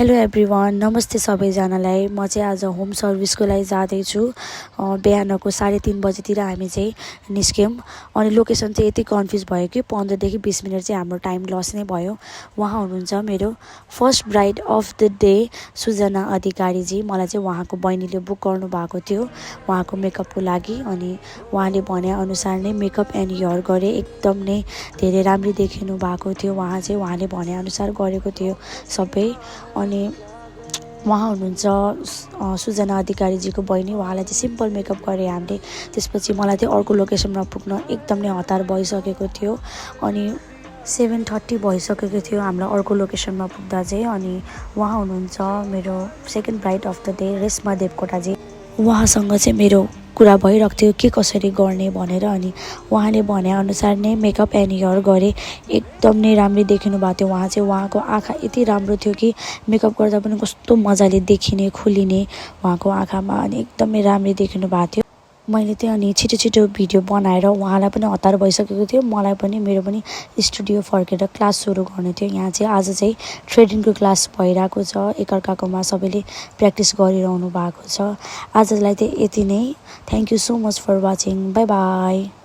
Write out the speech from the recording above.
Hello everyone, नमस्ते सबैजनालाई। म चाहिँ आज होम सर्भिसको लागि जाँदैछु। बिहानको 3:30 बजेतिर हामी चाहिँ निस्क्यौँ अनि लोकेसन चाहिँ यति कन्फ्युज भयो कि 15 देखि 20 मिनट चाहिँ हाम्रो टाइम लस नै भयो। उहाँ हुनुहुन्छ मेरो first bride of the day Sujana Adhikariji. मलाई चाहिँ उहाँको बहिनीले बुक गर्नु भएको थियो उहाँको मेकअपको लागि अनि उहाँले भनेअनुसार नै मेकअप एन्ड हेयर गरेँ। एकदम नै धेरै राम्रो देखिनु भएको थियो। उहाँले भनेअनुसार गरेको थियो सबै। अनि उहाँ हुनुहुन्छ सुजना अधिकारीजीको बहिनी। उहाँलाई चाहिँ सिम्पल मेकअप गरेँ हामीले। त्यसपछि मलाई चाहिँ अर्को लोकेसनमा पुग्न एकदम नै हतार भइसकेको थियो अनि 7:30 भइसकेको थियो हाम्रो अर्को लोकेसनमा पुग्दा चाहिँ। अनि उहाँ हुनुहुन्छ मेरो second bride of the day Reshma Devkotaji. उहाँसँग चाहिँ मेरो कुरा भइरहेको थियो के कसरी गर्ने भनेर। अनि उहाँले भनेअनुसार नै मेकअप एन्ड हेयर गरेँ। एकदम नै राम्रो देखिनु भएको थियो। उहाँको आँखा यति राम्रो थियो कि मेकअप गर्दा पनि कस्तो मजाले देखिने खुलिने उहाँको आँखामा। अनि एकदमै राम्रो देखिनु भएको थियो। मैले चाहिँ अनि छिटो भिडियो बनाएर उहाँलाई पनि हतार भइसकेको थियो, मलाई पनि। मेरो पनि स्टुडियो फर्केर क्लास सुरु गर्नु थियो। यहाँ चाहिँ आज चाहिँ थ्रेडिङको क्लास भइरहेको छ। एकअर्काकोमा सबैले प्र्याक्टिस गरिरहनु भएको छ। आजलाई चाहिँ यति नै। Thank you so much for watching. Bye by.